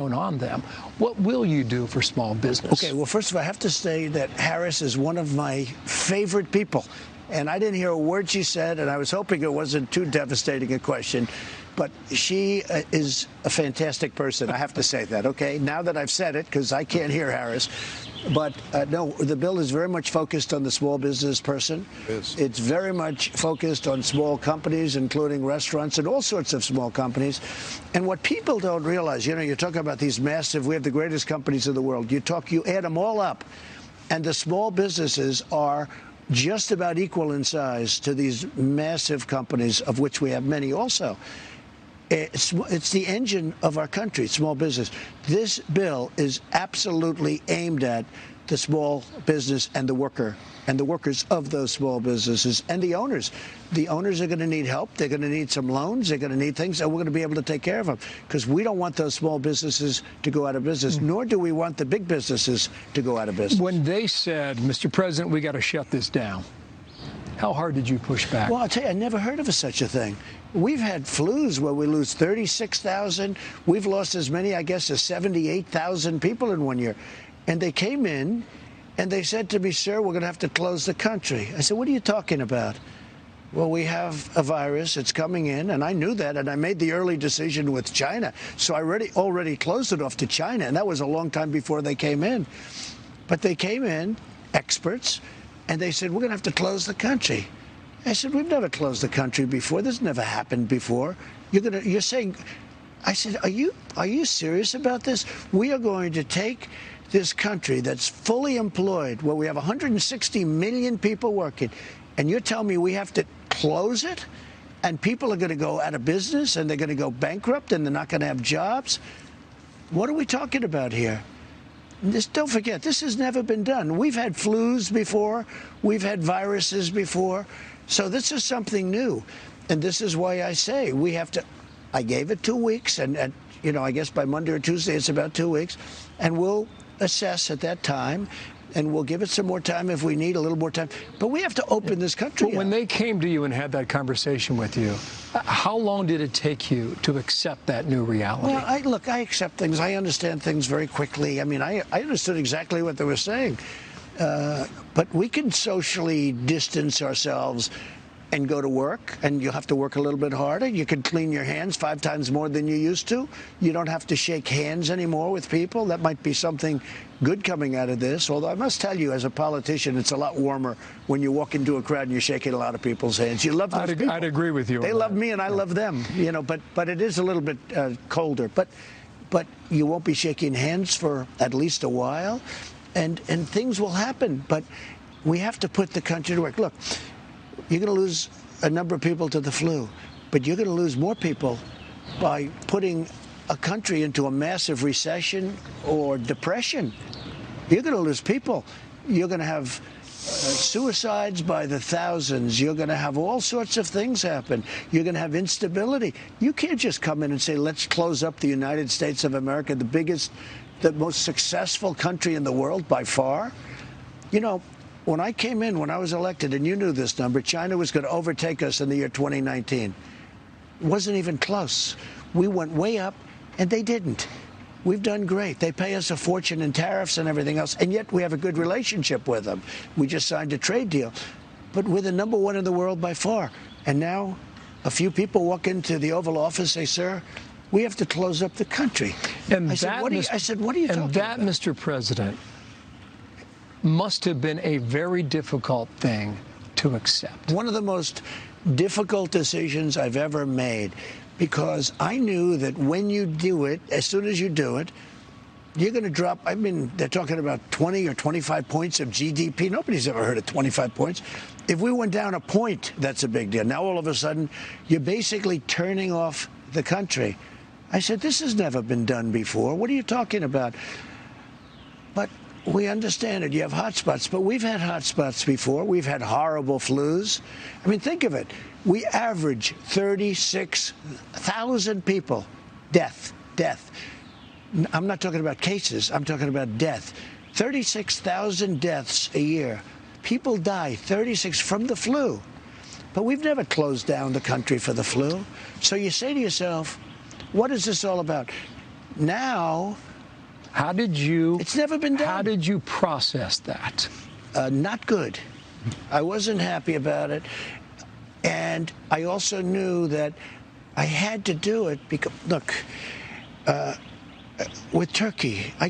on them. What will you do for small business? Okay, well, first of all, I have to say that Harris is one of my favorite people. And I didn't hear a word she said, and I was hoping it wasn't too devastating a question. But she is a fantastic person. I have to say that, okay? Now that I've said it, because I can't hear Harris. But no, the bill is very much focused on the small business person. It's very much focused on small companies, including restaurants and all sorts of small companies. And what people don't realize, you know, you're talking about these massive, we have the greatest companies in the world. You add them all up, and the small businesses are just about equal in size to these massive companies, of which we have many also. It's the engine of our country, small business. This bill is absolutely aimed at the small business and the worker and the workers of those small businesses and the owners. The owners are going to need help. They're going to need some loans. They're going to need things, and we're going to be able to take care of them because we don't want those small businesses to go out of business, nor do we want the big businesses to go out of business. When they said, Mr. President, we got to shut this down, how hard did you push back? Well, I'll tell you, I never heard of such a thing. We've had flus where we lose 36,000. We've lost as many, I guess, as 78,000 people in 1 year. And they came in and they said to me, sir, we're going to have to close the country. I said, what are you talking about? Well, we have a virus. It's coming in. And I knew that. And I made the early decision with China. So I already closed it off to China. And that was a long time before they came in. But they came in, experts, and they said, we're going to have to close the country. I said, we've never closed the country before. This never happened before. You're saying, I said, are you serious about this? We are going to take this country that's fully employed, where we have 160 million people working, and you're telling me we have to close it? And people are going to go out of business, and they're going to go bankrupt, and they're not going to have jobs? What are we talking about here? Don't forget, this has never been done. We've had flus before. We've had viruses before. So this is something new. And this is why I say we have to. I gave it 2 weeks. And you know, I guess by Monday or Tuesday, it's about 2 weeks. And we'll assess at that time. And we'll give it some more time if we need a little more time. But we have to open this country up. When they came to you and had that conversation with you, how long did it take you to accept that new reality? Well, look, I accept things. I understand things very quickly. I mean, I understood exactly what they were saying. But we can socially distance ourselves and go to work, and you'll have to work a little bit harder. You can clean your hands 5 times more than you used to. You don't have to shake hands anymore with people. That might be something good coming out of this. Although I must tell you, as a politician, it's a lot warmer when you walk into a crowd and you're shaking a lot of people's hands. You love those people. I'd agree with you. They love me and I love them, you know, but it is a little bit colder. But you won't be shaking hands for at least a while, and things will happen. But we have to put the country to work. Look, you're going to lose a number of people to the flu, but you're going to lose more people by putting a country into a massive recession or depression. You're going to lose people. You're going to have suicides by the thousands. You're going to have all sorts of things happen. You're going to have instability. You can't just come in and say, let's close up the United States of America, the most successful country in the world by far. You know, when I came in, when I was elected, and you knew this number, China was going to overtake us in the year 2019. It wasn't even close. We went way up, and they didn't. We've done great. They pay us a fortune in tariffs and everything else, and yet we have a good relationship with them. We just signed a trade deal. But we're the #1 in the world by far. And now a few people walk into the Oval Office and say, sir, we have to close up the country. And I said, what are you talking about? And that, Mr. President, must have been a very difficult thing to accept. One of the most difficult decisions I've ever made, because I knew that when you do it, as soon as you do it, you're going to drop. I mean, they're talking about 20 or 25 points of GDP. Nobody's ever heard of 25 points. If we went down a point, that's a big deal. Now, all of a sudden, you're basically turning off the country. I said, this has never been done before. What are you talking about? But we understand it. You have hot spots, but we've had hot spots before. We've had horrible flus. I mean, think of it. We average 36,000 people. Death. I'm not talking about cases. I'm talking about death. 36,000 deaths a year. People die, 36 from the flu. But we've never closed down the country for the flu. So you say to yourself, what is this all about? Now, How did you? it's never been done. How did you process that? Not good. I wasn't happy about it. And I also knew that I had to do it because, look, with Turkey, I